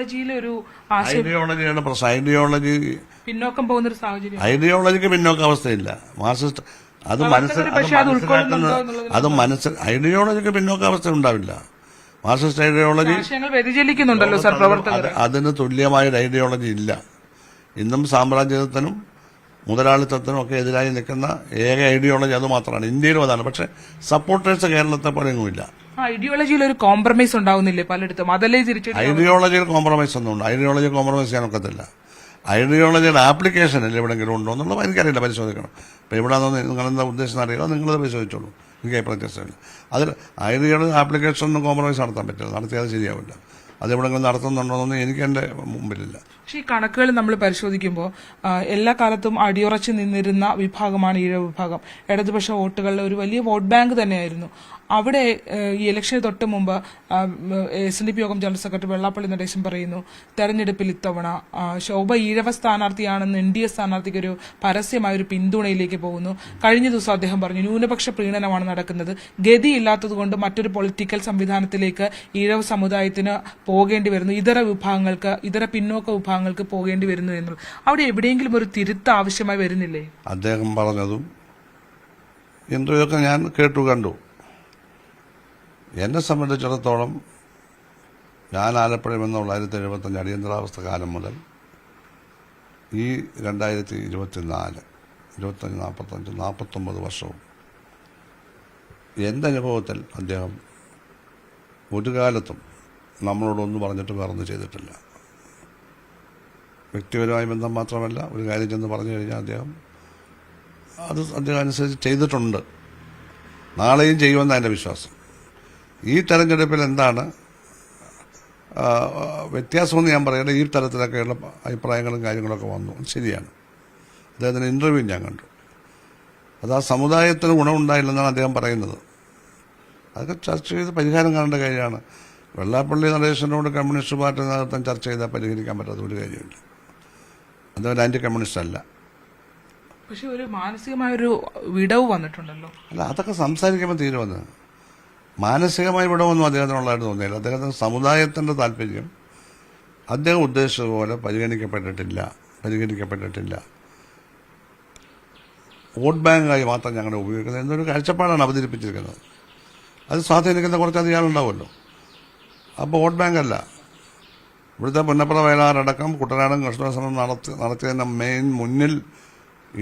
ഐഡിയോളജിയിലെ ഒരു ഐഡിയോളജിയാണ് പ്രശ്നം. ഐഡിയോളജി പിന്നോക്കം പോകുന്ന ഒരു സാഹചര്യം. ഐഡിയോളജിക്ക് പിന്നോക്കാവസ്ഥയില്ല. മാർക്സിസ്റ്റ് അത് ഐഡിയോളജിക്ക് പിന്നോക്കാവസ്ഥ ഉണ്ടാവില്ല. മാർക്സിസ്റ്റ് ഐഡിയോളജി വ്യതിചലിക്കുന്നുണ്ടല്ലോ സാർ പ്രവർത്തകർ. അതിന് തുല്യമായൊരു ഐഡിയോളജി ഇല്ല. ഇന്നും സാമ്രാജ്യത്വത്തിനും മുതലാളിത്തത്തിനും ഒക്കെ എതിരായി നിൽക്കുന്ന ഏക ഐഡിയോളജി അത് മാത്രമാണ്. ഇന്ത്യയിലും അതാണ്. പക്ഷെ സപ്പോർട്ടേഴ്സ് കേരളത്തെ പോലെ എങ്ങുമില്ല. ഐഡിയോളജിയിൽ ഒരു കോംപ്രമൈസ് ഉണ്ടാവുന്നില്ലേ പലയിടത്തും? അതല്ലേ തിരിച്ചു ഐഡിയോളജിയിൽ കോംപ്രമൈസ് ഒന്നും ഉണ്ട്. ഐഡിയോളജി കോംപ്രമൈസ് ചെയ്യാൻ ഒക്കത്തില്ല. ഐഡിയോളജിയുടെ ആപ്ലിക്കേഷനിൽ എവിടെയെങ്കിലും ഉണ്ടോ എന്നുള്ളത് എനിക്കറിയില്ല, പരിശോധിക്കണം. ഇപ്പം ഇവിടെ നിങ്ങളെന്താ ഉദ്ദേശിച്ചെന്ന് അറിയില്ല, നിങ്ങളത് പരിശോധിച്ചോളൂ. എനിക്ക് പ്രത്യക്ഷമില്ല. അതിൽ ഐഡിയോളജി ആപ്ലിക്കേഷനൊന്നും കോംപ്രമൈസ് നടത്താൻ പറ്റില്ല. നടത്തിയാൽ ശരിയാവില്ല. അതെവിടെങ്കിലും നടത്തുന്നുണ്ടോയെന്നൊന്നും എനിക്ക് എൻ്റെ മുമ്പിലില്ല. പക്ഷേ ഈ കണക്കുകൾ നമ്മൾ പരിശോധിക്കുമ്പോൾ എല്ലാ കാലത്തും അടിയുറച്ച് നിന്നിരുന്ന വിഭാഗമാണ് ഈഴവ വിഭാഗം. ഇടതുപക്ഷ വോട്ടുകളുടെ ഒരു വലിയ വോട്ട് ബാങ്ക് തന്നെയായിരുന്നു. അവിടെ ഈ ഇലക്ഷന് തൊട്ട് മുമ്പ് SNDP യോഗം ജനറൽ സെക്രട്ടറി വെള്ളാപ്പള്ളി നടേശൻ പറയുന്നു, തെരഞ്ഞെടുപ്പിൽ ഇത്തവണ ശോഭ ഈഴവ സ്ഥാനാർത്ഥിയാണെന്ന് NDA സ്ഥാനാർത്ഥിക്ക് ഒരു പരസ്യമായ ഒരു പിന്തുണയിലേക്ക് പോകുന്നു. കഴിഞ്ഞ ദിവസം അദ്ദേഹം പറഞ്ഞു ന്യൂനപക്ഷ പ്രീണനമാണ് നടക്കുന്നത്, ഗതിയില്ലാത്തതുകൊണ്ട് മറ്റൊരു പൊളിറ്റിക്കൽ സംവിധാനത്തിലേക്ക് ഈഴവ സമുദായത്തിന് പോകേണ്ടി വരുന്നു, ഇതര പിന്നോക്ക വിഭാഗങ്ങൾക്ക് പോകേണ്ടി വരുന്നു എന്നുള്ളത്. അവിടെ എവിടെയെങ്കിലും ഒരു തിരുത്ത് ആവശ്യമായി വരുന്നില്ലേ? അദ്ദേഹം പറഞ്ഞതും ഇതൊക്കെ ഞാൻ കണ്ടു. എന്നെ സംബന്ധിച്ചിടത്തോളം ഞാൻ ആലപ്പുഴയിൽ വന്ന 1975 അടിയന്തരാവസ്ഥ കാലം മുതൽ ഈ 2024, 25, 45, 49 വർഷവും എൻ്റെ അനുഭവത്തിൽ അദ്ദേഹം ഒരു കാലത്തും നമ്മളോടൊന്നും പറഞ്ഞിട്ട് വേറൊന്നും ചെയ്തിട്ടില്ല. വ്യക്തിപരമായ ബന്ധം മാത്രമല്ല, ഒരു കാര്യം ചെന്ന് പറഞ്ഞു കഴിഞ്ഞാൽ അദ്ദേഹം അനുസരിച്ച് ചെയ്തിട്ടുണ്ട്. നാളെയും ചെയ്യുമെന്നാണ് എൻ്റെ വിശ്വാസം. ഈ തെരഞ്ഞെടുപ്പിൽ എന്താണ് വ്യത്യാസമെന്ന് ഞാൻ പറയട്ടെ. ഈ തരത്തിലൊക്കെയുള്ള അഭിപ്രായങ്ങളും കാര്യങ്ങളൊക്കെ വന്നു, ശരിയാണ്. അദ്ദേഹത്തിൻ്റെ ഇൻ്റർവ്യൂ ഞാൻ കണ്ടു. അത് ആ സമുദായത്തിന് ഗുണമുണ്ടായില്ലെന്നാണ് അദ്ദേഹം പറയുന്നത്. അതൊക്കെ ചർച്ച ചെയ്ത് പരിഹാരം കാണേണ്ട കാര്യമാണ്. വെള്ളാപ്പള്ളി നടേശനോട് കമ്മ്യൂണിസ്റ്റ് പാർട്ടി നേതൃത്വം ചർച്ച ചെയ്താൽ പരിഹരിക്കാൻ പറ്റാത്ത ഒരു കാര്യമില്ല. അദ്ദേഹം ആന്റി കമ്മ്യൂണിസ്റ്റ് അല്ല. പക്ഷെ ഒരു മാനസികമായൊരു വിടവ് വന്നിട്ടുണ്ടല്ലോ. അല്ല, അതൊക്കെ സംസാരിക്കുമ്പോൾ തീരുവന്ന്. മാനസികമായ വിടവൊന്നും അദ്ദേഹത്തിനുള്ളതായിട്ട് തോന്നിയില്ല. അദ്ദേഹത്തിന് സമുദായത്തിൻ്റെ താല്പര്യം അദ്ദേഹം ഉദ്ദേശിച്ചതുപോലെ പരിഗണിക്കപ്പെട്ടിട്ടില്ല. വോട്ട് ബാങ്കായി മാത്രം ഞങ്ങളെ ഉപയോഗിക്കുന്നത് എന്നൊരു കാഴ്ചപ്പാടാണ് അവതരിപ്പിച്ചിരിക്കുന്നത്. അത് സ്വാധീനിക്കുന്ന കുറച്ചധികം ആളുണ്ടാവുമല്ലോ. അപ്പോൾ വോട്ട് ബാങ്കല്ല. ഇവിടുത്തെ പുന്നപ്ര വയലാറടക്കം കുട്ടനാടൻ കർഷക നടത്തിയതിൻ്റെ മുന്നിൽ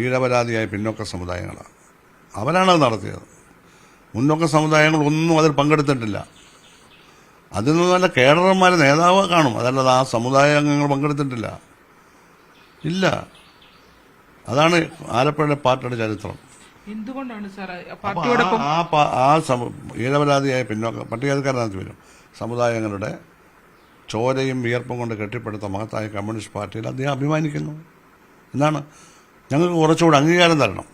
ഈഴപരാധിയായ പിന്നോക്ക സമുദായങ്ങളാണ്. അവരാണത് നടത്തിയത്. മുന്നോക്ക സമുദായങ്ങളൊന്നും അതിൽ പങ്കെടുത്തിട്ടില്ല. അതിൽ നിന്ന് നല്ല കേഡർമാരെ നേതാവ് കാണും, അതല്ലാതെ ആ സമുദായ അംഗങ്ങൾ പങ്കെടുത്തിട്ടില്ല. ഇല്ല. അതാണ് ആലപ്പുഴയുടെ പാർട്ടിയുടെ ചരിത്രം. എന്തുകൊണ്ടാണ് ഈഴപരാധിയായ പിന്നോക്ക പട്ടികജാതിക്കാരനകത്ത് വരും സമുദായങ്ങളുടെ ചോരയും വിയർപ്പും കൊണ്ട് കെട്ടിപ്പടുത്ത മഹത്തായ കമ്മ്യൂണിസ്റ്റ് പാർട്ടിയിൽ അദ്ദേഹം അഭിമാനിക്കുന്നു എന്നാണ്. ഞങ്ങൾക്ക് കുറച്ചുകൂടി അംഗീകാരം തരണം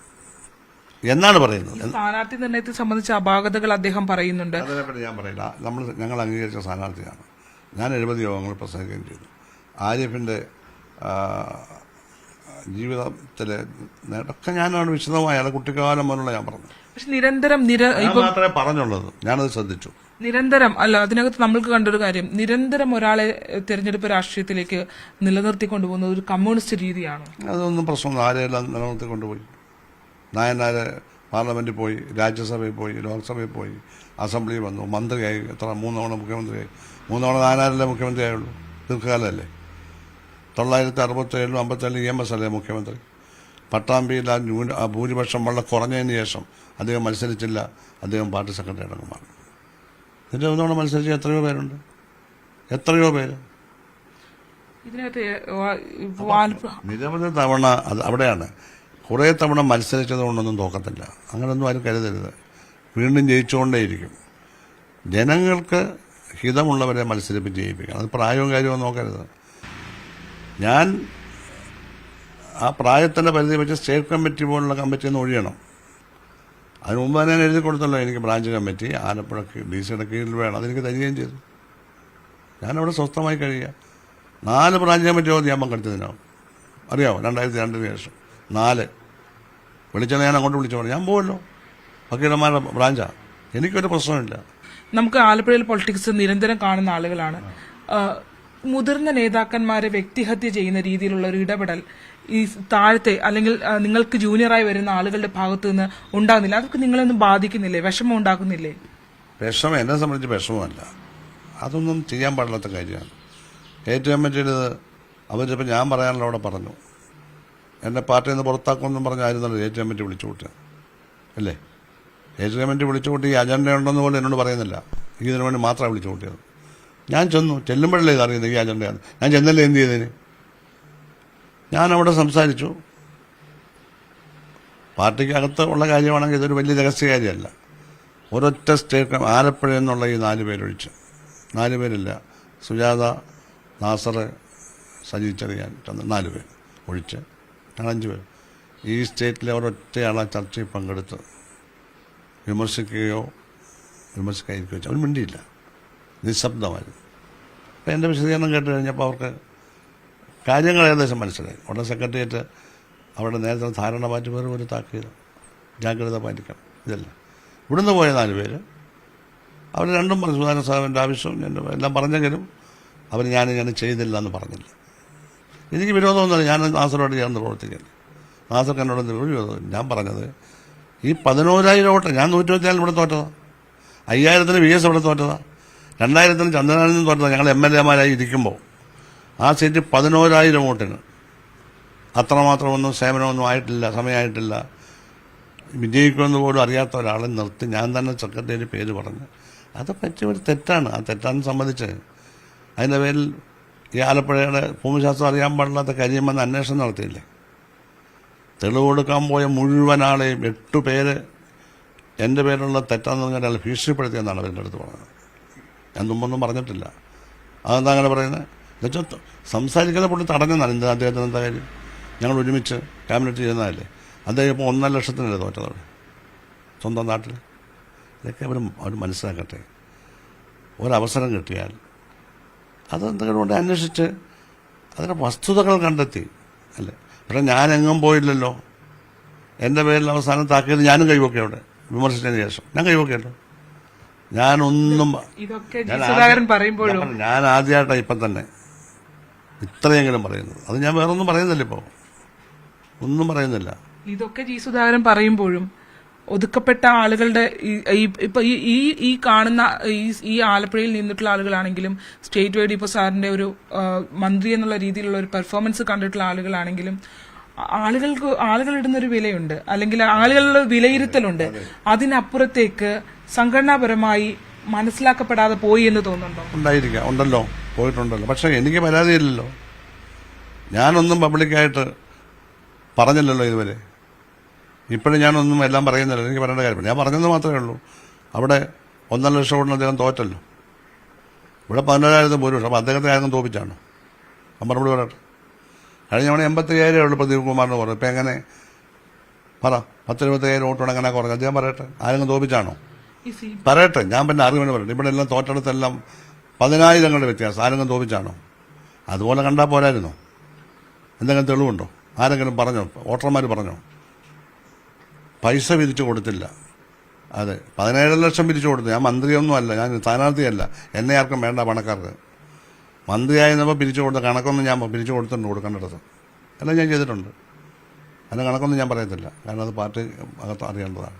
എന്നാണ് പറയുന്നത്. സ്ഥാനാർത്ഥി നിർണയത്തെ സംബന്ധിച്ച അപാകതകൾ അദ്ദേഹം പറയുന്നുണ്ട്. അതിനെപ്പറ്റി ഞാൻ പറയില്ല. ഞങ്ങൾ അംഗീകരിച്ച സ്ഥാനാർത്ഥിയാണ്. ഞാൻ 70 യോഗങ്ങൾ പ്രസംഗിക്കുകയും ചെയ്തു. ആരിഫിന്റെ ജീവിതത്തിലെ നേട്ടമൊക്കെ ഞാനാണ് വിശദമായ കുട്ടിക്കാലം മുതലുള്ള ഞാൻ പറഞ്ഞു. പക്ഷെ നിരന്തരം മാത്രമേ പറഞ്ഞുള്ളത്. ഞാനത് ശ്രദ്ധിച്ചു. നിരന്തരം അല്ല, അതിനകത്ത് നമ്മൾക്ക് കണ്ടൊരു കാര്യം, നിരന്തരം ഒരാളെ തെരഞ്ഞെടുപ്പ് രാഷ്ട്രീയത്തിലേക്ക് നിലനിർത്തിക്കൊണ്ടുപോകുന്നത് ഒരു കമ്മ്യൂണിസ്റ്റ് രീതിയാണ്. അതൊന്നും പ്രശ്നമൊന്നും. ആരെയെല്ലാം നിലനിർത്തിക്കൊണ്ടുപോയി. നായനാര് പാർലമെന്റിൽ പോയി, രാജ്യസഭയിൽ പോയി, ലോക്സഭയിൽ പോയി, അസംബ്ലിയിൽ വന്നു, മന്ത്രിയായി. 3 തവണ മുഖ്യമന്ത്രിയായി. 3 തവണ നായനാരല്ലേ മുഖ്യമന്ത്രിയായുള്ളൂ. ദീർഘകാലമല്ലേ. 1967 57 EMS അല്ലേ മുഖ്യമന്ത്രി. പട്ടാമ്പിയിൽ ആ ഭൂരിപക്ഷം വളരെ കുറഞ്ഞതിന് ശേഷം അദ്ദേഹം മത്സരിച്ചില്ല. അദ്ദേഹം പാർട്ടി സെക്രട്ടറി അടക്കം മാറി. ഇതിൻ്റെ 1 തവണ മത്സരിച്ച എത്രയോ പേരുണ്ട്. നിരവധി തവണ. അത് അവിടെയാണ്. കുറേ തവണ മത്സരിച്ചത് കൊണ്ടൊന്നും തോക്കത്തില്ല. അങ്ങനെയൊന്നും ആരും കരുതരുത്. വീണ്ടും ജയിച്ചുകൊണ്ടേയിരിക്കും. ജനങ്ങൾക്ക് ഹിതമുള്ളവരെ മത്സരിപ്പിച്ച് ജയിപ്പിക്കണം. അത് പ്രായവും കാര്യവും നോക്കരുത്. ഞാൻ ആ പ്രായത്തിൻ്റെ പരിധി വെച്ച് സ്റ്റേറ്റ് കമ്മിറ്റി പോലുള്ള കമ്മിറ്റിയിൽ നിന്ന് ഒഴിയണം. അതിന് മുമ്പ് ഞാൻ എഴുതി കൊടുത്തല്ലോ എനിക്ക് ബ്രാഞ്ച് കമ്മിറ്റി ആലപ്പുഴ DC കീഴിൽ വേണം. അതെനിക്ക് തരികയും ചെയ്തു. ഞാനവിടെ സ്വസ്ഥമായി കഴിയുക. 4 ബ്രാഞ്ച് കമ്മിറ്റി ഞാൻ പങ്കെടുത്തതിനാവും. അറിയാമോ? 2002 ശേഷം 4 വിളിച്ചാൽ ഞാൻ അങ്ങോട്ട് വിളിച്ചു പറഞ്ഞു. ഞാൻ പോകുമല്ലോ. വക്കീലന്മാരുടെ ബ്രാഞ്ചാണ്. എനിക്കൊരു പ്രശ്നമില്ല. നമുക്ക് ആലപ്പുഴയിൽ പൊളിറ്റിക്സ് നിരന്തരം കാണുന്ന ആളുകളാണ്. മുതിർന്ന നേതാക്കന്മാരെ വ്യക്തിഹത്യ ചെയ്യുന്ന രീതിയിലുള്ള ഒരു ഇടപെടൽ ഈ താഴത്തെ അല്ലെങ്കിൽ നിങ്ങൾക്ക് ജൂനിയറായി വരുന്ന ആളുകളുടെ ഭാഗത്തു നിന്ന് ഉണ്ടാകുന്നില്ല? അതൊക്കെ നിങ്ങളൊന്നും ബാധിക്കുന്നില്ലേ? വിഷമം ഉണ്ടാക്കുന്നില്ലേ? വിഷമം എന്നെ സംബന്ധിച്ച് വിഷമമല്ല, അതൊന്നും ചെയ്യാൻ പാടില്ലാത്ത കാര്യമാണ്. ഏറ്റവും കമ്മിറ്റിയിൽ അവരിപ്പോൾ ഞാൻ പറയാനുള്ള അവിടെ പറഞ്ഞു, എന്നെ പാർട്ടിയിൽ നിന്ന് പുറത്താക്കുമെന്നും പറഞ്ഞായിരുന്നല്ലോ ഏറ്റവും കമ്മിറ്റി വിളിച്ചു കൂട്ടുക അല്ലേ? ഏറ്റവും കമ്മിറ്റി വിളിച്ചു കൂട്ടി ഈ അജണ്ട ഉണ്ടെന്ന് പോലും എന്നോട് പറയുന്നില്ല. ഇതിനു വേണ്ടി മാത്രമാണ് വിളിച്ചു കൂട്ടിയത്. ഞാൻ ചെല്ലുമ്പോഴല്ലേ ഇത് അറിയുന്നത് ഈ അജണ്ടയാണ്. ഞാൻ ചെന്നല്ലേ എന്ത് ചെയ്തതിന്? ഞാനവിടെ സംസാരിച്ചു. പാർട്ടിക്കകത്ത് ഉള്ള കാര്യമാണെങ്കിൽ ഇതൊരു വലിയ രഹസ്യകാര്യമല്ല. ഒരൊറ്റ സ്റ്റേറ്റ് ആലപ്പുഴ എന്നുള്ള ഈ 4 പേരൊഴിച്ച്, 4 പേരില്ല, സുജാത, നാസർ, സജി ചെറിയാൻ 4 പേർ ഒഴിച്ച് ഞങ്ങൾ 5 പേർ ഈ സ്റ്റേറ്റിലെ ഒരൊറ്റയാളെ ചർച്ചയിൽ പങ്കെടുത്ത് വിമർശിക്കുകയോ വിമർശിക്കാതിരിക്കുകയോ വെച്ചാൽ അവർ മിണ്ടിയില്ല, നിശബ്ദമായിരുന്നു. അപ്പോൾ എൻ്റെ വിശദീകരണം കേട്ട് കഴിഞ്ഞപ്പോൾ അവർക്ക് കാര്യങ്ങൾ ഏകദേശം മനസ്സിലായി. ഉടനെ സെക്രട്ടേറിയറ്റ് അവിടെ നേരത്തെ ധാരണ മാറ്റി വേറെ ഒരു താക്കീത്, ജാഗ്രത പാലിക്കണം. ഇതല്ല ഇവിടുന്ന് പോയ 4 പേര് അവർ രണ്ടും പറഞ്ഞു, സുധാകരൻ സാഹിബിൻ്റെ ആവശ്യം എല്ലാം പറഞ്ഞെങ്കിലും അവർ ഞാൻ ചെയ്തില്ല എന്ന് പറഞ്ഞില്ല. എനിക്ക് വിരോധമൊന്നുമില്ല, ഞാൻ നാസറോട് ചേർന്ന് പ്രവർത്തിക്കില്ല. നാസർക്ക് എന്നോട് ഒരു വിരോധം. ഞാൻ പറഞ്ഞത് ഈ 11,000 വോട്ട്, ഞാൻ 124 ഇവിടെ തോറ്റതാണ്, 5,000 VS ഇവിടെ തോറ്റതാണ്, 2,000 ചന്ദ്രനാഥിൽ തോറ്റതാണ്. ഞങ്ങൾ MLA-മാരായി ഇരിക്കുമ്പോൾ ആ സീറ്റ് 11,000 വോട്ടിന് അത്രമാത്രമൊന്നും സേവനമൊന്നും ആയിട്ടില്ല, സമയമായിട്ടില്ല. വിജയിക്കുമെന്ന് പോലും അറിയാത്ത ഒരാളെ നിർത്തി ഞാൻ തന്നെ സെക്രട്ടറി പേര് പറഞ്ഞ് അത് പറ്റിയ ഒരു തെറ്റാണ്. ആ തെറ്റാണെന്ന് സംബന്ധിച്ച് അതിൻ്റെ പേരിൽ ഈ ആലപ്പുഴയുടെ ഭൂമിശാസ്ത്രം അറിയാൻ പാടില്ലാത്ത കരിയമെന്ന് അന്വേഷണം നടത്തിയില്ലേ? തെളിവ് കൊടുക്കാൻ പോയ മുഴുവൻ ആളെയും 8 പേര് എൻ്റെ പേരിലുള്ള തെറ്റാന്ന് പറഞ്ഞാൽ അയാൾ ഭീഷണിപ്പെടുത്തിയെന്നാണ് അവരുടെ അടുത്ത് പറഞ്ഞത്. ഞാൻ മുമ്പൊന്നും പറഞ്ഞിട്ടില്ല. അതെന്താ അങ്ങനെ പറയുന്നത്? എന്നുവെച്ചാൽ സംസാരിക്കുന്ന പുള്ളി തടഞ്ഞെന്നാണ്. എന്താ അദ്ദേഹത്തിന് എന്താ കാര്യം? ഞങ്ങൾ ഒരുമിച്ച് ക്യാബിനറ്റ് ചെയ്യുന്നതല്ലേ. അദ്ദേഹം ഇപ്പോൾ 1.5 ലക്ഷത്തിനല്ലേ തോറ്റത് അവിടെ സ്വന്തം നാട്ടിൽ. ഇതൊക്കെ അവർ മനസ്സിലാക്കട്ടെ. ഒരവസരം കിട്ടിയാൽ അതെന്തെങ്കിലും കൊണ്ട് അന്വേഷിച്ച് അതിൻ്റെ വസ്തുതകൾ കണ്ടെത്തി അല്ലേ. പക്ഷേ ഞാനെങ്ങും പോയില്ലല്ലോ. എൻ്റെ പേരിൽ അവസാനം താക്കിയത് ഞാനും കൈവൊക്കെ അവിടെ വിമർശിച്ചതിന് ശേഷം ഞാൻ കൈവൊക്കെയല്ലോ. ഞാനൊന്നും ഞാൻ ആദ്യമായിട്ടാണ് ഇപ്പം തന്നെ ഇത്രയെങ്കിലും പറയുന്നത്. അത് ഞാൻ വേറൊന്നും പറയുന്നില്ല, ഇപ്പോൾ ഒന്നും പറയുന്നില്ല. ഇതൊക്കെ ജി സുധാകരൻ പറയുമ്പോഴും ഒതുക്കപ്പെട്ട ആളുകളുടെ ഇപ്പൊ ഈ കാണുന്ന ഈ ആലപ്പുഴയിൽ നിന്നിട്ടുള്ള ആളുകളാണെങ്കിലും സ്റ്റേറ്റ് വൈഡ് ഇപ്പോൾ സാറിന്റെ ഒരു മന്ത്രി എന്നുള്ള രീതിയിലുള്ള ഒരു പെർഫോമൻസ് കണ്ടിട്ടുള്ള ആളുകളാണെങ്കിലും ആളുകളിടുന്ന ഒരു വിലയുണ്ട്, അല്ലെങ്കിൽ ആളുകളുടെ വിലയിരുത്തലുണ്ട്. അതിനപ്പുറത്തേക്ക് സംഘടനാപരമായി മനസ്സിലാക്കപ്പെടാതെ പോയി എന്ന് തോന്നുന്നുണ്ടോ? ഉണ്ടായിരിക്കാം, ഉണ്ടല്ലോ, പോയിട്ടുണ്ടല്ലോ. പക്ഷെ എനിക്ക് പരാതിയില്ലല്ലോ. ഞാനൊന്നും പബ്ലിക്കായിട്ട് പറഞ്ഞില്ലല്ലോ ഇതുവരെ. ഇപ്പോഴും ഞാനൊന്നും എല്ലാം പറയുന്നില്ല. എനിക്ക് പറയേണ്ട കാര്യം ഞാൻ പറഞ്ഞെന്ന് മാത്രമേ ഉള്ളൂ. അവിടെ 1.5 ലക്ഷം വോട്ടിന് അദ്ദേഹം തോറ്റല്ലോ. ഇവിടെ 14,000 ഭൂരിപക്ഷം. അപ്പോൾ അദ്ദേഹത്തെ ആരെങ്കിലും തോപ്പിച്ചാണോ? മറുപടി പറയട്ടെ. കഴിഞ്ഞ തവണ 85,000 ഉള്ളൂ പ്രദീപ് കുമാറിന് കുറവ്. ഇപ്പം എങ്ങനെ പറ? 10-25,000 വോട്ടോടെ എങ്ങനെ കുറഞ്ഞു? അദ്ദേഹം പറയട്ടെ, ആരെങ്കിലും തോപ്പിച്ചാണോ? പറയട്ടെ. ഞാൻ പിന്നെ അറിവിന് പറയട്ടെ. ഇവിടെ എല്ലാം തോറ്റെടുത്തെല്ലാം 10,000 വ്യത്യാസം. ആരെങ്കിലും തോപ്പിച്ചാണോ? അതുപോലെ കണ്ടാൽ പോരായിരുന്നോ? എന്തെങ്കിലും തെളിവുണ്ടോ? ആരെങ്കിലും പറഞ്ഞോ? വോട്ടർമാർ പറഞ്ഞോ? പൈസ പിരിച്ചു കൊടുത്തില്ല. അതെ, 17 ലക്ഷം പിരിച്ചു കൊടുത്തു. ഞാൻ മന്ത്രിയൊന്നുമല്ല, ഞാൻ സ്ഥാനാർത്ഥിയല്ല. എന്നെ ആർക്കും വേണ്ട പണക്കാർക്ക്. മന്ത്രിയായിരുന്നപ്പോൾ പിരിച്ചു കൊടുത്ത കണക്കൊന്നും ഞാൻ പിരിച്ചു കൊടുത്തിട്ടുണ്ട് കൊടുക്കേണ്ടത്. എല്ലാം ഞാൻ ചെയ്തിട്ടുണ്ട്. അതിന് കണക്കൊന്നും ഞാൻ പറയത്തില്ല, കാരണം അത് പാർട്ടി അകത്ത് അറിയേണ്ടതാണ്.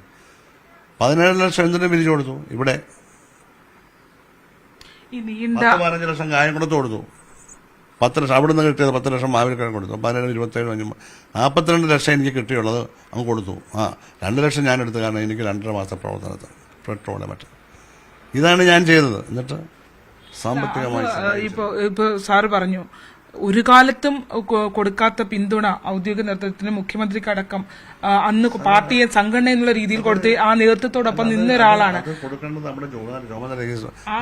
17 ലക്ഷം എന്തിനും പിരിച്ചു കൊടുത്തു. ഇവിടെ 15 ലക്ഷം കായം കൊടുത്തു. 10 ലക്ഷം അവിടെ നിന്ന് കിട്ടിയത് 10 ലക്ഷം മാവിൽക്കിഴങ്ങ് കൊടുത്തു. 17, 27, 42 ലക്ഷം എനിക്ക് കിട്ടിയുള്ളത് അങ്ങ് കൊടുത്തു. 2 ലക്ഷം ഞാൻ എടുത്തു, കാരണം എനിക്ക് 2.5 മാസത്തെ പ്രവർത്തനത്തിന് പെട്രോളെ മറ്റും. ഇതാണ് ഞാൻ ചെയ്തത്. എന്നിട്ട് സാമ്പത്തികമായി ഇപ്പൊ സാറ് പറഞ്ഞു ഒരു കാലത്തും കൊടുക്കാത്ത പിന്തുണ ഔദ്യോഗിക നേതൃത്വത്തിന് മുഖ്യമന്ത്രിക്കടക്കം അന്ന് പാർട്ടിയെ സംഘടന എന്നുള്ള രീതിയിൽ കൊടുത്ത് ആ നേതൃത്വത്തോടൊപ്പം നിന്ന ഒരാളാണ്. കൊടുക്കേണ്ടത് നമ്മുടെ ചുമതല.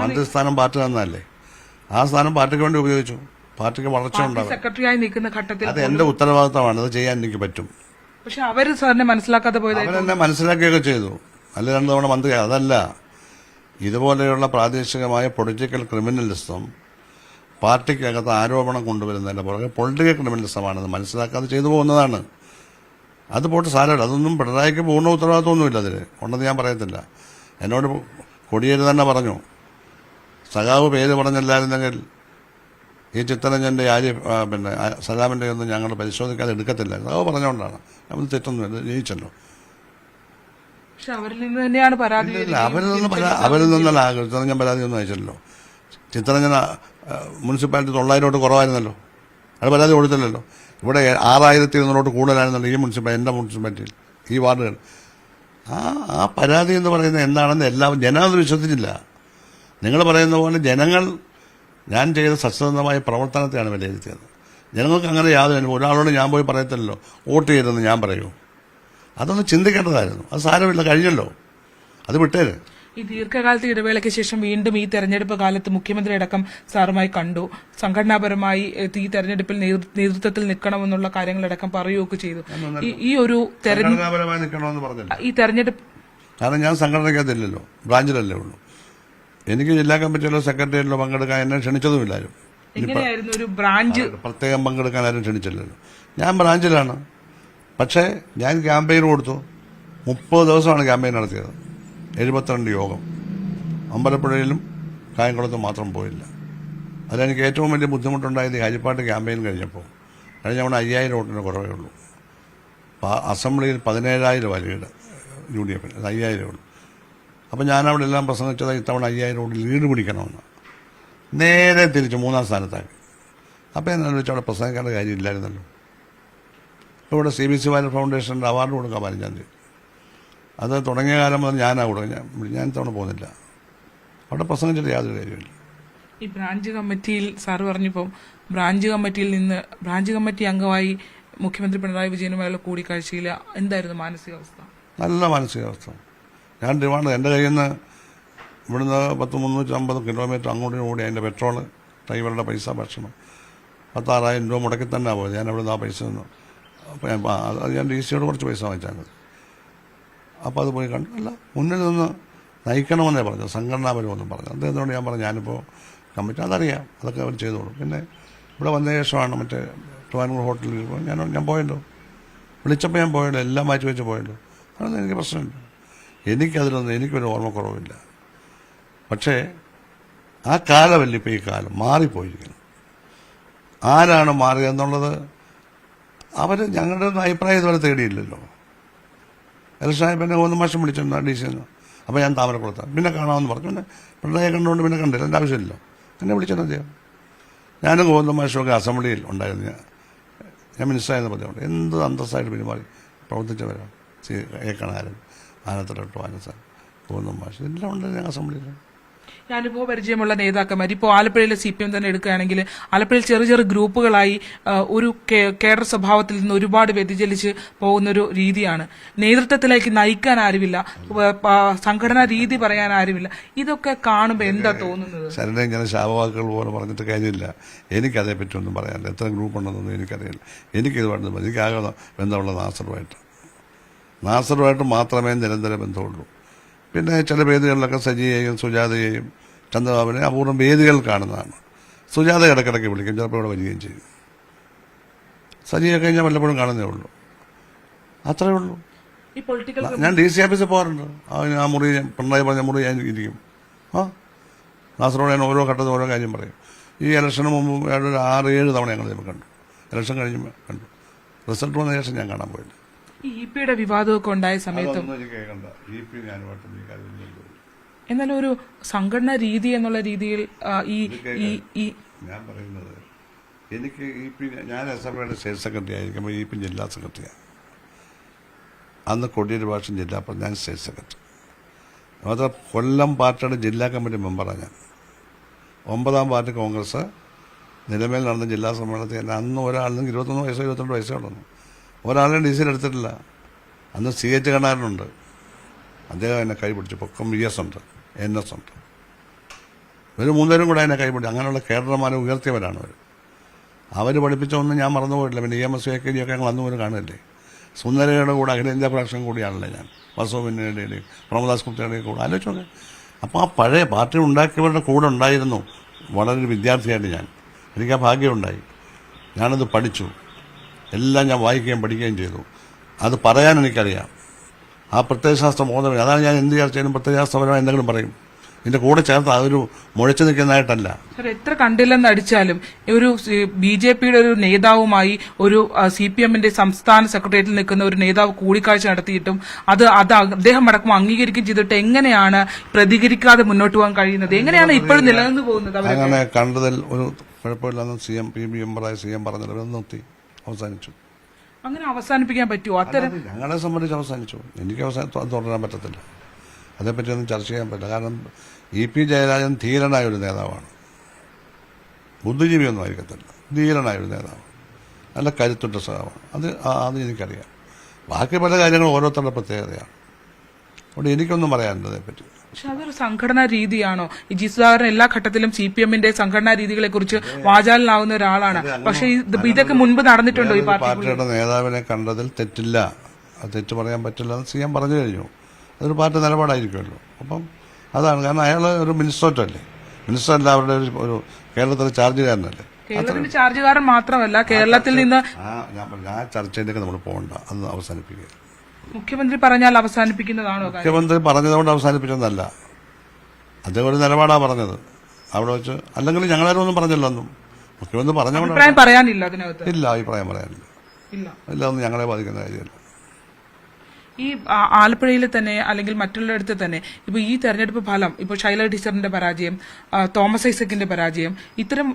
മന്ത്രിസ്ഥാനം പാർട്ടി തന്നല്ലേ. ആ സ്ഥാനം പാർട്ടിക്ക് വേണ്ടി ഉപയോഗിച്ചു. പാർട്ടിക്ക് വളർച്ച ഉണ്ടാകും. സെക്രട്ടറിയായി നിൽക്കുന്ന ഘട്ടത്തിൽ അത് എന്റെ ഉത്തരവാദിത്തമാണ്. അത് ചെയ്യാൻ എനിക്ക് പറ്റും. പക്ഷെ അവര് സാറിനെ മനസ്സിലാക്കാതെ പോയത്. അവരെന്നെ മനസ്സിലാക്കുകയൊക്കെ ചെയ്തു. അല്ല 2 തവണ മന്ത്രി. അതല്ല, ഇതുപോലെയുള്ള പ്രാദേശികമായ പൊളിറ്റിക്കൽ ക്രിമിനലിസം പാർട്ടിക്കകത്ത് ആരോപണം കൊണ്ടുവരുന്നതിന്റെ പുറകെ പൊളിറ്റിക്കൽ ക്രിമിനലിസമാണെന്ന് മനസ്സിലാക്കാതെ ചെയ്തു പോകുന്നതാണ്. അത് പോട്ട് സാരമില്ല. അതൊന്നും പിണറായിക്ക് പൂർണ്ണ ഉത്തരവാദിത്വമൊന്നുമില്ല അതിൽ ഉണ്ടെന്ന് ഞാൻ പറയത്തില്ല. എന്നോട് കോടിയേരി തന്നെ പറഞ്ഞു, സഖാവ് പേര് പറഞ്ഞല്ലായിരുന്നെങ്കിൽ ഈ ചിത്തരഞ്ജൻ്റെ പിന്നെ സലാമിൻ്റെ ഒന്നും ഞങ്ങൾ പരിശോധിക്കാതെ എടുക്കത്തില്ലായിരുന്നു. അത് പറഞ്ഞുകൊണ്ടാണ്. നമ്മൾ തെറ്റൊന്നുമില്ല, ജയിച്ചല്ലോ. പക്ഷെ അവരിൽ നിന്ന് തന്നെയാണ് പരാതി. അവരിൽ നിന്നല്ല. ചിത്തരഞ്ജൻ പരാതിയൊന്നും അയച്ചല്ലോ. ചിത്തരഞ്ജൻ മുനിസിപ്പാലിറ്റി 900 കുറവായിരുന്നല്ലോ, അത് പരാതി കൊടുത്തില്ലല്ലോ. ഇവിടെ 6200 കൂടുതലായിരുന്നല്ലോ ഈ മുനിസിപ്പാലിറ്റി, എൻ്റെ മുനിസിപ്പാലിറ്റിയിൽ ഈ വാർഡുകൾ. ആ പരാതി എന്ന് പറയുന്നത് എന്താണെന്ന് എല്ലാവരും ജനം അത് വിശ്വസിച്ചില്ല. നിങ്ങൾ പറയുന്ന പോലെ ജനങ്ങൾ ഞാൻ ചെയ്ത സത്യസന്ധമായ പ്രവർത്തനത്തെയാണ് വിലയിരുത്തിയത്. ജനങ്ങൾക്ക് അങ്ങനെ യാതൊരു അനുഭവം. ഒരാളോട് ഞാൻ പോയി പറയത്തില്ലല്ലോ വോട്ട് ചെയ്തെന്ന് ഞാൻ പറയൂ. അതൊന്ന് ചിന്തിക്കേണ്ടതായിരുന്നു. അത് സാരമില്ല, കഴിഞ്ഞല്ലോ, അത് വിട്ടേര്. ഈ ദീർഘകാലത്തെ ഇടവേളയ്ക്ക് ശേഷം വീണ്ടും ഈ തെരഞ്ഞെടുപ്പ് കാലത്ത് മുഖ്യമന്ത്രി അടക്കം സാറുമായി കണ്ടു. സംഘടനാപരമായി ഈ തെരഞ്ഞെടുപ്പിൽ നേതൃത്വത്തിൽ നിൽക്കണമെന്നുള്ള കാര്യങ്ങളടക്കം പറയുകയൊക്കെ ചെയ്തു. ഈ ഒരു സംഘടനാപരമായി നിൽക്കണമെന്ന് പറഞ്ഞില്ല. ഈ തെരഞ്ഞെടുപ്പ് കാരണം ഞാൻ സംഘടനയ്ക്കകത്തില്ലല്ലോ, ബ്രാഞ്ചിലല്ലേ ഉള്ളൂ. എനിക്ക് ജില്ലാ കമ്മിറ്റിയിലോ സെക്രട്ടേറിയറ്റിലോ പങ്കെടുക്കാൻ എന്നെ ക്ഷണിച്ചതുമില്ലായിരുന്നു. എങ്ങനെയായിരുന്നു ഒരു ബ്രാഞ്ച് പ്രത്യേകം പങ്കെടുക്കാൻ ആരും ക്ഷണിച്ചില്ലല്ലോ. ഞാൻ ബ്രാഞ്ചിലാണ്. പക്ഷേ ഞാൻ ക്യാമ്പയിൻ കൊടുത്തു. 30 ദിവസമാണ് ക്യാമ്പയിൻ നടത്തിയത്. 72 യോഗം. അമ്പലപ്പുഴയിലും കായംകുളത്തും മാത്രം പോയില്ല. അതിലെനിക്ക് ഏറ്റവും വലിയ ബുദ്ധിമുട്ടുണ്ടായത് ഈ ഹരിപ്പാട്ട് ക്യാമ്പയിൻ കഴിഞ്ഞപ്പോൾ. കഴിഞ്ഞ തവണ 5000 വോട്ടിന് കുറവേ ഉള്ളൂ. അസംബ്ലിയിൽ 17000 ലീഡ് UDF, 5000 ഉള്ളൂ. അപ്പം ഞാനവിടെ എല്ലാം പ്രസംഗിച്ചത് ഇത്തവണ 5000 വോട്ട് ലീഡ് പിടിക്കണമെന്ന്. നേരെ തിരിച്ച് 3ാം സ്ഥാനത്താക്കി. അപ്പം ഞാൻ ആലോചിച്ചു അവിടെ പ്രസംഗിക്കേണ്ട കാര്യമില്ലായിരുന്നല്ലോ. ഇപ്പോൾ ഇവിടെ CBC വാലർ ഫൗണ്ടേഷൻ്റെ അവാർഡ് കൊടുക്കാൻ 15-ാം തീയതി. അത് തുടങ്ങിയ കാലം മുതൽ ഞാനാണ് കൊടുക്കുക. ഞാൻ ഇത്തവണ പോകുന്നില്ല. അവിടെ പ്രസംഗിച്ചിട്ട് യാതൊരു കാര്യമില്ല. ഈ ബ്രാഞ്ച് കമ്മിറ്റിയിൽ സാറ് പറഞ്ഞപ്പോൾ ബ്രാഞ്ച് കമ്മിറ്റി അംഗമായി മുഖ്യമന്ത്രി പിണറായി വിജയനുമായുള്ള കൂടിക്കാഴ്ചയിൽ എന്തായിരുന്നു മാനസികാവസ്ഥ? നല്ല മാനസികാവസ്ഥ. ഞാൻ ഡിമാൻഡ് എൻ്റെ കയ്യിൽ നിന്ന് ഇവിടുന്ന് 350 കിലോമീറ്റർ അങ്ങോട്ടും കൂടി അതിൻ്റെ പെട്രോള്, ഡ്രൈവറുടെ പൈസ, ഭക്ഷണം 16,000 രൂപ മുടക്കി തന്നെ പോയത്. ഞാൻ അവിടെ നിന്ന് ആ പൈസ നിന്ന് അപ്പോൾ ഞാൻ DC-യോട് കുറച്ച് പൈസ വാങ്ങിച്ചാൽ. അപ്പോൾ അത് പോയി കണ്ടു. അല്ല, മുന്നിൽ നിന്ന് നയിക്കണമെന്നേ പറഞ്ഞു, സംഘടനാപരമൊന്നും പറഞ്ഞു. അദ്ദേഹത്തോട് ഞാൻ പറഞ്ഞു ഞാനിപ്പോൾ കമ്മിറ്റി അതറിയാം, അതൊക്കെ അവർ ചെയ്തോളും. പിന്നെ ഇവിടെ വന്ന ശേഷമാണ് മറ്റേ ട്രിവാൻഡ്രം ഹോട്ടലിൽ ഞാൻ പോയല്ലോ, വിളിച്ചപ്പോൾ ഞാൻ പോയല്ലോ, എല്ലാം മാറ്റി വെച്ച് പോയല്ലോ. അതൊന്നും എനിക്ക് പ്രശ്നമില്ല. എനിക്കൊരു ഓർമ്മക്കുറവില്ല. പക്ഷേ ആ കാലമല്ല ഇപ്പോൾ ഈ കാലം മാറിപ്പോയിരിക്കുന്നു. ആരാണ് മാറിയെന്നുള്ളത് അവർ ഞങ്ങളുടെ ഒന്നും അഭിപ്രായം ഇതുവരെ തേടിയില്ലല്ലോ. എലക്ഷനായപ്പോൾ എന്നെ 1 മാസം വിളിച്ചിട്ടുണ്ട് DC-ന്ന്. അപ്പോൾ ഞാൻ താമരക്കുളത്താണ്. പിന്നെ കാണാമെന്ന് പറഞ്ഞു. പിന്നെ പിള്ളേരെ കണ്ടുകൊണ്ട് പിന്നെ കണ്ടില്ല, എൻ്റെ ആവശ്യമില്ല. എന്നെ വിളിച്ചത് അദ്ദേഹം. ഞാനും 1 മാസമൊക്കെ അസംബ്ലിയിൽ ഉണ്ടായിരുന്നു. ഞാൻ മിനിസ്റ്ററായിരുന്ന പദ്ധതി എന്ത് അന്തസ്സായിട്ട് പെരുമാറി പ്രവർത്തിച്ചവരാണ്. കണാരൻ, ആനത്തരട്ടോ, ആനസാൻ, 1 മാസം എല്ലാം ഉണ്ട് ഞാൻ അസംബ്ലിയിൽ. അനുഭവ പരിചയമുള്ള നേതാക്കന്മാർ ഇപ്പോൾ ആലപ്പുഴയിലെ CPM തന്നെ എടുക്കുകയാണെങ്കിൽ ആലപ്പുഴയിൽ ചെറിയ ഗ്രൂപ്പുകളായി ഒരു കേഡർ സ്വഭാവത്തിൽ നിന്ന് ഒരുപാട് വ്യതിചലിച്ച് പോകുന്നൊരു രീതിയാണ്. നേതൃത്വത്തിലേക്ക് നയിക്കാൻ ആരുമില്ല, സംഘടനാ രീതി പറയാൻ ആരുമില്ല. ഇതൊക്കെ കാണുമ്പോൾ എന്താ തോന്നുന്നത്? ശരണ ഇങ്ങനെ ശാപവാക്കുകൾ പോലെ പറഞ്ഞിട്ട് കാര്യമില്ല. എനിക്കതേപ്പറ്റി ഒന്നും പറയാനില്ല. എത്ര ഗ്രൂപ്പ് ഉണ്ടെന്നൊന്നും എനിക്കറിയില്ല. എനിക്കിതുമായിട്ട് എനിക്കാകെ ബന്ധമുള്ള നാസറുമായിട്ട് മാത്രമേ നിരന്തര ബന്ധമുള്ളൂ. പിന്നെ ചില വേദികളിലൊക്കെ സജിയെയും സുജാതയെയും ചന്ദ്രബാബുവിനെ അപൂർവം വേദികൾ കാണുന്നതാണ്. സുജാത ഇടയ്ക്കിടയ്ക്ക് വിളിക്കും, ചിലപ്പോൾ ഇവിടെ വരികയും ചെയ്യും. സജിയൊക്കെ ഞാൻ വല്ലപ്പോഴും കാണുന്നേ ഉള്ളൂ, അത്രേ ഉള്ളൂ. ഞാൻ DC ഓഫീസിൽ പോകാറുണ്ട്. ആ മുറി പിണറായി പറഞ്ഞ മുറി ഞാൻ ഇരിക്കും. നാസറോട് ഞാൻ ഓരോ ഘട്ടത്തിൽ ഓരോ കാര്യം പറയും. ഈ ഇലക്ഷന് മുമ്പ് 6-7 തവണ ഞങ്ങൾ തമ്മിൽ കണ്ടു. ഇലക്ഷൻ കഴിഞ്ഞ് കണ്ടു. റിസൾട്ട് വന്ന ശേഷം ഞാൻ കാണാൻ പോയില്ല. EP-യുടെ വിവാദമൊക്കെ ഉണ്ടായ സമയത്തും എന്നാലും ഒരു സംഘടനാ രീതി എന്നുള്ള രീതിയിൽ ഞാൻ പറയുന്നത് എനിക്ക് ഞാൻ SFIയുടെ സ്റ്റേറ്റ് സെക്രട്ടറി ആയിരിക്കുമ്പോൾ EP ജില്ലാ സെക്രട്ടറിയാണ്. അന്ന് കൊടിയേരി ഭാഷൻ ജില്ലാ ഞാൻ സ്റ്റേറ്റ് സെക്രട്ടറി. മാത്രം കൊല്ലം പാർട്ടിയുടെ ജില്ലാ കമ്മിറ്റി മെമ്പറാണ് ഞാൻ. 9ാം പാർട്ടി കോൺഗ്രസ് നിലമേൽ നടന്ന ജില്ലാ സമ്മേളനത്തിൽ അന്ന് ഒരാളിനും 21 വയസ്സോ 22 വയസ്സോ ഉള്ളൂ. ഒരാളെ DC-യിൽ എടുത്തിട്ടില്ല. അന്ന് CH കണാരനുണ്ട്, അദ്ദേഹം എന്നെ കൈപിടിച്ചു. പൊക്കം VS ഉണ്ട്, NS ഉണ്ട്. ഇവർ 3 പേരും കൂടെ എന്നെ കൈപിടിച്ചു. അങ്ങനെയുള്ള കേഡർമാരെ ഉയർത്തിയവരാണ് അവർ പഠിപ്പിച്ച ഒന്നും ഞാൻ മറന്നുപോയിട്ടില്ല. പിന്നെ EMS AKD ഒക്കെ ഞങ്ങൾ അന്ന് പോലും കാണുന്നില്ലേ. സുന്ദരയുടെ കൂടെ അഖിലേന്ത്യാ പ്രാക്ഷൻ കൂടിയാണല്ലേ ഞാൻ. വസോവിൻ്റെയും പ്രമദാസ് ഗുപ്തയുടെയും കൂടെ ആലോചിച്ചോക്കെ. അപ്പോൾ ആ പഴയ പാർട്ടി ഉണ്ടാക്കിയവരുടെ കൂടെ ഉണ്ടായിരുന്നു. വളരെ വിദ്യാർത്ഥിയായിട്ട് ഞാൻ, എനിക്ക് ആ ഭാഗ്യമുണ്ടായി. ഞാനത് പഠിച്ചു. എല്ലാം ഞാൻ വായിക്കുകയും പഠിക്കുകയും ചെയ്തു. അത് പറയാൻ എനിക്കറിയാം. ആ പ്രത്യയശാസ്ത്ര ബോധം, അതാണ് ഞാൻ എന്ത് ചർച്ചയിലും പ്രത്യയശാസ്ത്രപരമായി എന്തെങ്കിലും പറയും. ഇതിന്റെ കൂടെ ചേർത്ത് അതൊരു മുഴച്ചു നിൽക്കുന്നതായിട്ടല്ല. സർ, എത്ര കണ്ടില്ലെന്ന് അടിച്ചാലും ഒരു BJPയുടെ ഒരു നേതാവുമായി ഒരു CPMന്റെ സംസ്ഥാന സെക്രട്ടേറിയറ്റിൽ നിൽക്കുന്ന ഒരു നേതാവ് കൂടിക്കാഴ്ച നടത്തിയിട്ടും അത് അദ്ദേഹം അടക്കം അംഗീകരിക്കുകയും ചെയ്തിട്ട് എങ്ങനെയാണ് പ്രതികരിക്കാതെ മുന്നോട്ട് പോകാൻ കഴിയുന്നത്? എങ്ങനെയാണ് ഇപ്പോഴും നിലനിന്ന് പോകുന്നത്? അങ്ങനെ കണ്ടതിൽ ഒരു കുഴപ്പമില്ലെന്ന് PB മെമ്പറായ CM പറഞ്ഞത് നിർത്തി, അവസാനിച്ചു. അങ്ങനെ അവസാനിപ്പിക്കാൻ പറ്റുമോ? അത്തരം ഞങ്ങളെ സംബന്ധിച്ച് അവസാനിച്ചു. എനിക്ക് തുടരാൻ പറ്റത്തില്ല, അതേപ്പറ്റി ഒന്നും ചർച്ച ചെയ്യാൻ പറ്റില്ല. കാരണം EP ജയരാജൻ ധീരനായ ഒരു നേതാവാണ്, ബുദ്ധിജീവിയൊന്നും ആയിരിക്കത്തില്ല, ധീരനായ ഒരു നേതാവ്, നല്ല കരുത്തുറ്റ സ്വഭാവമാണ്. അത് എനിക്കറിയാം. ബാക്കി പല കാര്യങ്ങളും ഓരോരുത്തരുടെ പ്രത്യേകതയാണ്. അതുകൊണ്ട് എനിക്കൊന്നും പറയാനില്ല അതേപ്പറ്റി. പക്ഷെ അതൊരു സംഘടനാ രീതിയാണോ? ഈ സുധാകരൻ എല്ലാ ഘട്ടത്തിലും CPMന്റെ സംഘടനാ രീതികളെ കുറിച്ച് വാചാലനാവുന്ന ഒരാളാണ്. പക്ഷെ ഇതൊക്കെ മുൻപ് നടന്നിട്ടുണ്ടോ? ഈ പാർട്ടിയുടെ നേതാവിനെ കണ്ടതിൽ തെറ്റില്ല, അത് തെറ്റ് പറയാൻ പറ്റില്ല എന്ന് CM പറഞ്ഞു കഴിഞ്ഞു. അതൊരു പാർട്ടി നിലപാടായിരിക്കുമല്ലോ. അപ്പം അതാണ്. കാരണം അയാൾ ഒരു മിനിസ്റ്ററല്ലേ, മിനിസ്റ്റർ അല്ല, അവരുടെ ഒരു കേരളത്തിലെ ചാർജുകാരനല്ലേ. കേരളത്തിന്റെ ചാർജുകാരൻ മാത്രമല്ല, കേരളത്തിൽ നിന്ന് ആ ചർച്ചയിലേക്ക് നമ്മൾ പോകണ്ട, അത് അവസാനിപ്പിക്കുക. മുഖ്യമന്ത്രി പറഞ്ഞാൽ അവസാനിപ്പിക്കുന്നതാണോ? മുഖ്യമന്ത്രി പറഞ്ഞതുകൊണ്ട് അവസാനിപ്പിച്ചതല്ല, അദ്ദേഹം ഒരു നിലപാടാണ് പറഞ്ഞത് അവിടെ വെച്ച്. അല്ലെങ്കിൽ ഞങ്ങളാരും ഒന്നും പറഞ്ഞല്ലോ ഒന്നും. മുഖ്യമന്ത്രി പറഞ്ഞുകൊണ്ട് അഭിപ്രായം പറയാനില്ല അതിനകത്ത്. ഇല്ല, അഭിപ്രായം പറയാനില്ല. ഇല്ല, ഒന്നും ഞങ്ങളെ ബാധിക്കുന്ന കാര്യമല്ല. ഈ ആലപ്പുഴയിൽ തന്നെ അല്ലെങ്കിൽ മറ്റുള്ളിടത്ത് തന്നെ ഇപ്പൊ ഈ തെരഞ്ഞെടുപ്പ് ഫലം, ഇപ്പൊ ശൈല ടീച്ചറിന്റെ പരാജയം, തോമസ് ഐസക്കിന്റെ പരാജയം, ഇത്തരം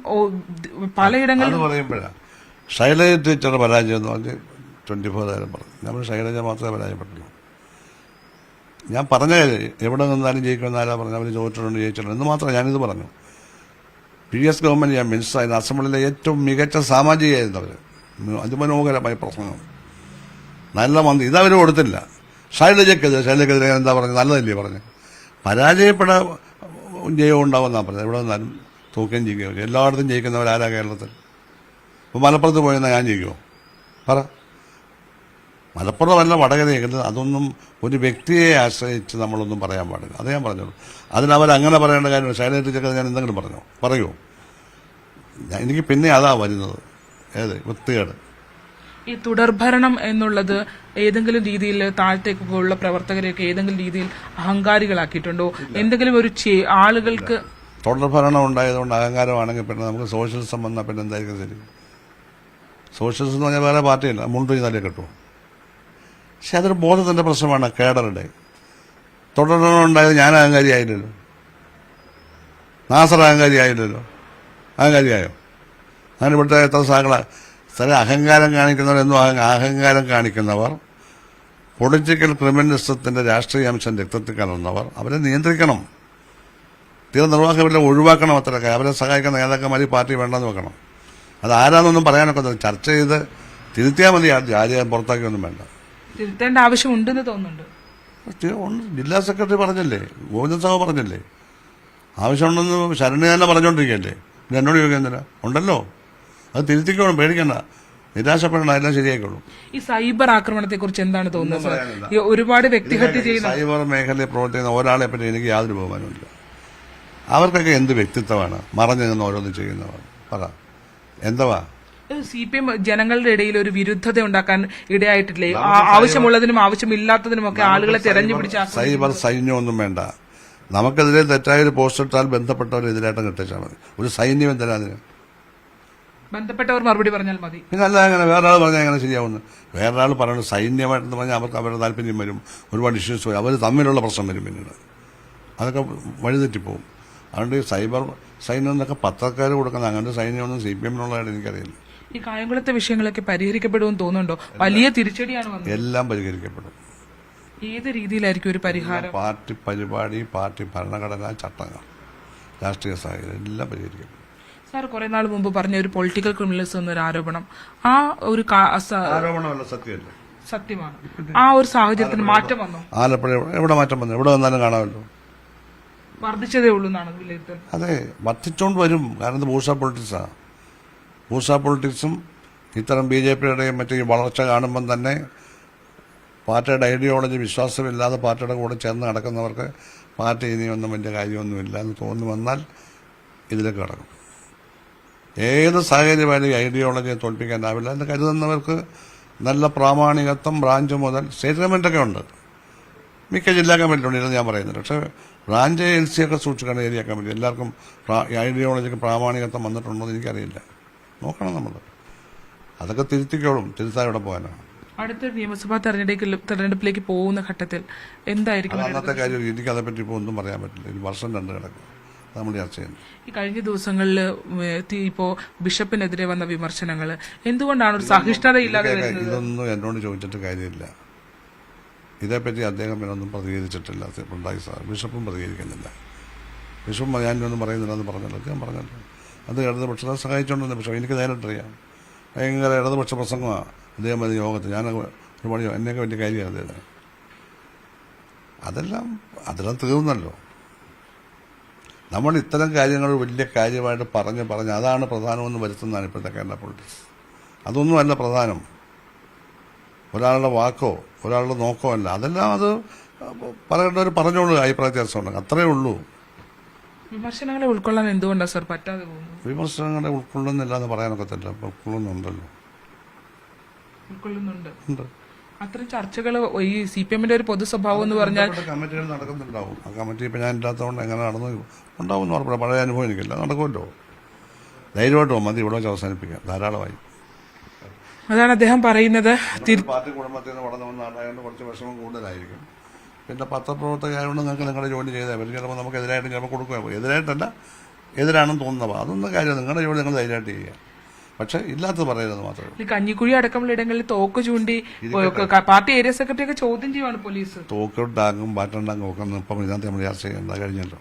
പലയിടങ്ങളിൽ പറയുമ്പോഴാണ് ശൈല ടീച്ചറുടെ പരാജയം എന്ന് പറഞ്ഞ് 24 പറഞ്ഞു. നമ്മൾ ശൈലജ മാത്രമേ പരാജയപ്പെട്ടുള്ളൂ. ഞാൻ പറഞ്ഞ എവിടെ നിന്നാലും ജയിക്കുമെന്ന് ആരാ പറഞ്ഞു? അവർ തോറ്റിട്ടുണ്ട്, ജയിച്ചിട്ടുണ്ട് എന്ന് മാത്രമേ ഞാനിത് പറഞ്ഞു. PS ഗവൺമെന്റ് ഞാൻ മിനിസ്റ്ററായിരുന്നു, അസംബ്ലിയിലെ ഏറ്റവും മികച്ച സാമാജികയായിരുന്നു അവർ. അതിമനോഹരമായ പ്രസംഗം, നല്ല മന്ത്രി. ഇതവർ കൊടുത്തില്ല. ശൈലജക്കെതിരെ എന്താ പറഞ്ഞത്? നല്ലതല്ലേ പറഞ്ഞു. പരാജയപ്പെടാൻ ജയം ഉണ്ടാവുമെന്നാണ് പറഞ്ഞത്. എവിടെ നിന്നാലും തൂക്കം ജയിക്കുകയോ എല്ലായിടത്തും ജയിക്കുന്നവരാരാ കേരളത്തിൽ? ഇപ്പോൾ മലപ്പുറത്ത് പോയെന്നാൽ ഞാൻ ജയിക്കുമോ? പറ. മലപ്പുറമല്ല വടകരയെങ്കിൽ അതൊന്നും ഒരു വ്യക്തിയെ ആശ്രയിച്ച് നമ്മളൊന്നും പറയാൻ പാടില്ല. അത് ഞാൻ പറഞ്ഞോളൂ. അതിനവരങ്ങനെ പറയേണ്ട കാര്യമില്ല. ശൈലജ ടീച്ചർക്ക് ഞാൻ എന്തെങ്കിലും പറയുമോ? എനിക്ക് പിന്നെ അതാ വരുന്നത്, വൃത്തികേട്. ഈ തുടർഭരണം എന്നുള്ളത് ഏതെങ്കിലും രീതിയിൽ താഴത്തേക്കുള്ള പ്രവർത്തകരെയൊക്കെ ഏതെങ്കിലും രീതിയിൽ അഹങ്കാരികളാക്കിയിട്ടുണ്ടോ? എന്തെങ്കിലും ഒരു ആളുകൾക്ക് തുടർഭരണം ഉണ്ടായതുകൊണ്ട് അഹങ്കാരമാണെങ്കിൽ പിന്നെ നമുക്ക് സോഷ്യലിസം വന്നാൽ പിന്നെ എന്തായിരിക്കും ശരി? സോഷ്യലിസം എന്ന് പറഞ്ഞാൽ വേറെ പാർട്ടിയില്ല, മുൻപ് തലേ കിട്ടുമോ? പക്ഷെ അതൊരു ബോധത്തിന്റെ പ്രശ്നമാണ്, കേഡറുടെ. തുടർഭരണം ഉണ്ടായത് ഞാൻ അഹങ്കാരിയായില്ലല്ലോ, നാസർ അഹങ്കാരിയായില്ലല്ലോ. അഹങ്കാരിയായോ? അങ്ങനെ ഇവിടുത്തെ എത്ര സാഹചര്യം അഹങ്കാരം കാണിക്കുന്നവർ എന്നും അഹങ്കാരം കാണിക്കുന്നവർ, പൊളിറ്റിക്കൽ ക്രിമിനലിസത്തിന്റെ രാഷ്ട്രീയ അംശം രക്തത്തിൽ കലർന്നവർ, അവരെ നിയന്ത്രിക്കണം. തീരെ നിർവാഹകരെ ഒഴിവാക്കണം. അത്രയൊക്കെ അവരെ സഹായിക്കുന്ന നേതാക്കന്മാർ പാർട്ടി വേണ്ടെന്ന് വെക്കണം. അത് ആരാന്നൊന്നും പറയാനൊക്കെ ചർച്ച ചെയ്ത് തിരുത്തിയാൽ മതി. ആരെയും പുറത്താക്കിയൊന്നും വേണ്ട. തിരുത്തേണ്ട ആവശ്യമുണ്ടെന്ന് തോന്നുന്നുണ്ട്. ജില്ലാ സെക്രട്ടറി പറഞ്ഞില്ലേ, ഗോവിന്ദൻ സാഹു പറഞ്ഞില്ലേ, ആവശ്യമുണ്ടെന്ന് ശരണ്യ തന്നെ പറഞ്ഞുകൊണ്ടിരിക്കുകയല്ലേ. പിന്നെ എന്നോട് ചോദിക്കുന്നില്ല, ഉണ്ടല്ലോ. അത് തിരുത്തിക്കോളും, പേടിക്കണ്ട, നിരാശപ്പെടണം, എല്ലാം ശരിയായിക്കോളും. ഈ സൈബർ ആക്രമണത്തെ കുറിച്ച് എന്താണ് തോന്നുന്നത്? ഒരുപാട് വ്യക്തിഹത്യ ചെയ്യുന്ന സൈബർ മേഖലയിൽ പ്രവർത്തിക്കുന്ന ഒരാളെ പറ്റി എനിക്ക് യാതൊരു ബഹുമാനമില്ല. അവർക്കൊക്കെ എന്ത് വ്യക്തിത്വമാണ്, മറഞ്ഞു നിന്ന് ഓരോന്ന് ചെയ്യുന്നവർ. പറ, എന്തുവാ? CPM ജനങ്ങളുടെ ഇടയിൽ ഒരു വിരുദ്ധത ഉണ്ടാക്കാൻ ഇടയായിട്ടില്ലേ? ആവശ്യമുള്ളതിനും ആവശ്യമില്ലാത്തതിനും ഒക്കെ ആളുകളെ തെരഞ്ഞു പിടിച്ച സൈബർ സൈന്യമൊന്നും വേണ്ട. നമുക്കെതിരെ തെറ്റായൊരു പോസ്റ്റ് ഇട്ടാൽ ബന്ധപ്പെട്ടവരെതിരായിട്ട് കിട്ടിച്ചാൽ മതി. ഒരു സൈന്യം എന്തിനാ അതിന്? ബന്ധപ്പെട്ടവർ മറുപടി പറഞ്ഞാൽ മതി. പിന്നെ അല്ല, അങ്ങനെ വേറൊരാൾ പറഞ്ഞാൽ എങ്ങനെ ശരിയാവുന്നു? വേറൊരാൾ പറയുന്നത് സൈന്യമായിട്ടെന്ന് പറഞ്ഞാൽ അവർക്ക് അവരുടെ താല്പര്യം വരും, ഒരുപാട് ഇഷ്യൂസ് വരും, അവർ തമ്മിലുള്ള പ്രശ്നം വരും, പിന്നീട് അതൊക്കെ വഴിതെറ്റിപ്പോവും. അതുകൊണ്ട് ഈ സൈബർ സൈന്യം എന്നൊക്കെ പത്രക്കാർ കൊടുക്കുന്ന അങ്ങനത്തെ സൈന്യമൊന്നും CPMനുള്ളതായിട്ട് എനിക്കറിയില്ല. ഈ കായംകുളത്തെ വിഷയങ്ങളൊക്കെ പരിഹരിക്കപ്പെടുമെന്ന് തോന്നുന്നുണ്ടോ? വലിയ തിരിച്ചടിയാണ് വന്നത്. എല്ലാം പരിഹരിക്കപ്പെടും. ഏത് രീതിയിലായിരിക്കും ഒരു പരിഹാരം? പാർട്ടി പരിപാടി, പാർട്ടി ഭരണഘടന, ചട്ടങ്ങൾ, രാഷ്ട്രീയ സാഹചര്യം എല്ലാം പരിഹരിക്കപ്പെടും. സാർ കുറെ നാൾ മുമ്പ് പറഞ്ഞ ഒരു പൊളിറ്റിക്കൽ ക്രിമിനലിസം എന്നൊരു ആരോപണം, ആ ഒരു ആരോപണമല്ല, സത്യമല്ലേ? സത്യമാണ്. ആ ഒരു സാഹചര്യത്തിന് മാറ്റം വന്നോ? ആലപ്പുഴ എവിടെ മാറ്റം വന്നു? എവിടെ വന്നാലും കാണാമല്ലോ. വർദ്ധിച്ചതേ ഉള്ളൂ എന്നാണ് വിലയിരുത്തൽ. അതെ, വർദ്ധിച്ചോണ്ട് വരും. കാരണം ഇത് ബൂർഷ പൊളിറ്റിക്സാണ്. ബൂർഷ പൊളിറ്റിക്സും ഇത്തരം BJPയുടെയും മറ്റേ വളർച്ച കാണുമ്പം തന്നെ പാർട്ടിയുടെ ഐഡിയോളജി വിശ്വാസമില്ലാതെ പാർട്ടിയുടെ കൂടെ ചേർന്ന് നടക്കുന്നവർക്ക് പാർട്ടി ഇനിയൊന്നും വലിയ കാര്യമൊന്നുമില്ല എന്ന് തോന്നി വന്നാൽ ഇതിലേക്ക് കടക്കും. ഏത് സാഹചര്യമായാലും ഐഡിയോളജിയെ തോൽപ്പിക്കാനാവില്ല എന്ന് കരുതുന്നവർക്ക് നല്ല പ്രാമാണികത്വം ബ്രാഞ്ച് മുതൽ സ്റ്റേറ്റ് ഗവൺമെൻറ്റൊക്കെ ഉണ്ട്. മിക്ക ജില്ലാ കമ്മിറ്റിയിലുണ്ടെന്ന് ഞാൻ പറയുന്നില്ല. പക്ഷേ ബ്രാഞ്ച് LC ഒക്കെ സൂക്ഷിക്കണം ഏരിയ കമ്മിറ്റി. എല്ലാവർക്കും ഐഡിയോളജിക്ക് പ്രാമാണികത്വം വന്നിട്ടുണ്ടോ എന്ന് എനിക്കറിയില്ല. നോക്കണം നമ്മൾ. അതൊക്കെ തിരുത്തിക്കോളും. തിരുത്താൻ ഇവിടെ പോകാനാണ്. അടുത്ത നിയമസഭാ തെരഞ്ഞെടുപ്പിലേക്ക് പോകുന്ന ഘട്ടത്തിൽ എന്തായിരിക്കും അത് അന്നത്തെ കാര്യം. എനിക്ക് അതേപ്പറ്റി ഇപ്പോൾ ഒന്നും പറയാൻ പറ്റില്ല. ഒരു വർഷം രണ്ട് കിടക്കും. നമ്മൾ ചർച്ച ചെയ്യുന്നത്. ഈ കഴിഞ്ഞ ദിവസങ്ങളിൽ ഇപ്പോ ബിഷപ്പിനെതിരെ വന്ന വിമർശനങ്ങൾ എന്തുകൊണ്ടാണ് ഒരു സഹിഷ്ണുതയില്ലാതെ വരുന്നത്? ഇതൊന്നും എന്നോട് ചോദിച്ചിട്ട് കാര്യമില്ല. ഇതേപ്പറ്റി അദ്ദേഹം എന്നൊന്നും പ്രതികരിച്ചിട്ടില്ല. പിണറായി സാർ ബിഷപ്പും പ്രതികരിക്കുന്നില്ല. ബിഷപ്പും ഞാനൊന്നും പറയുന്നില്ലെന്ന് പറഞ്ഞല്ലോ. അദ്ദേഹം പറഞ്ഞല്ലോ അത് ഇടതുപക്ഷത്തെ സഹായിച്ചുകൊണ്ടിരുന്ന ബിഷപ്പ്. എനിക്ക് നേരിട്ടറിയാം. ഭയങ്കര ഇടതുപക്ഷ പ്രസംഗമാണ് അദ്ദേഹം അത് യോഗത്തിൽ. ഞാൻ ഒരു പണിയോ എന്നെയൊക്കെ വലിയ കാര്യമാണ് അദ്ദേഹം. അതെല്ലാം തീർന്നല്ലോ. നമ്മൾ ഇത്തരം കാര്യങ്ങൾ വലിയ കാര്യമായിട്ട് പറഞ്ഞ് അതാണ് പ്രധാനമെന്ന് വരുത്തുന്നതാണ് ഇപ്പോഴത്തെ കേരള പൊളിറ്റിക്സ്. അതൊന്നുമല്ല പ്രധാനം. ഒരാളുടെ വാക്കോ ഒരാളുടെ നോക്കോ അല്ല. അതെല്ലാം അത് പറയേണ്ടവർ പറഞ്ഞോളൂ. അഭിപ്രായ വ്യത്യാസം ഉണ്ടെങ്കിൽ അത്രയേ ഉള്ളൂ. വിമർശനങ്ങളെ ഉൾക്കൊള്ളാൻ എന്തുകൊണ്ടാണ് സാർ പറ്റാതെ പോകുന്നത്? വിമർശനങ്ങളെ ഉൾക്കൊള്ളുന്നില്ല എന്ന് പറയാനൊക്കത്തില്ല. ഉൾക്കൊള്ളുന്നുണ്ടല്ലോ. ഉൾക്കൊള്ളുന്നുണ്ട്. അത്തരം ചർച്ചകൾ ഈ CPM-ന്റെ ഒരു പൊതു സ്വഭാവം എന്ന് പറഞ്ഞാൽ കമ്മിറ്റികൾ നടക്കുന്നുണ്ടാവും. ആ കമ്മിറ്റി ഇപ്പം ഞാൻ ഇല്ലാത്തതുകൊണ്ട് എങ്ങനെ നടന്നു ഉണ്ടാവും എന്ന് പറഞ്ഞാൽ പഴയ അനുഭവം എനിക്കില്ല. നടക്കുമല്ലോ. ധൈര്യമായിട്ട് മതി. ഇവിടെ വെച്ച് അവസാനിപ്പിക്കാം. ധാരാളമായി. അതാണ് അദ്ദേഹം പറയുന്നത്. പാർട്ടി കുടുംബത്തിൽ നിന്ന് വളർന്നു വന്ന ആളായതുകൊണ്ട് കുറച്ച് വിഷമം കൂടുതലായിരിക്കും. പിന്നെ പത്രപ്രവർത്തകരായതുകൊണ്ട് നിങ്ങൾക്ക് നിങ്ങളുടെ ജോലി ചെയ്താൽ പറ്റും. ചിലപ്പോൾ നമുക്ക് എതിരായിട്ട് ചിലപ്പോൾ കൊടുക്കുക. എതിരായിട്ടല്ല, എതിരാണെന്ന് തോന്നുന്നവ അതൊന്നും കാര്യം. നിങ്ങളുടെ ജോലി നിങ്ങൾ ധൈര്യമായിട്ട് ചെയ്യുക. പക്ഷെ ഇല്ലാത്തത് പറയരുത് മാത്രമേ. ഈ കഞ്ഞിക്കുഴി അടക്കമുള്ള ഇടങ്ങളിൽ തോക്ക് ചൂണ്ടി പാർട്ടി ഏരിയ സെക്രട്ടറി ഒക്കെ ചോദ്യം ചെയ്യുവാണ് പോലീസ്. തോക്ക് ടാങ്കും ബാറ്റൻ ടാങ്കും ഒക്കെ ഇപ്പം ഇതിനകത്ത് നമ്മൾ ചർച്ച ചെയ്യേണ്ട കഴിഞ്ഞല്ലോ.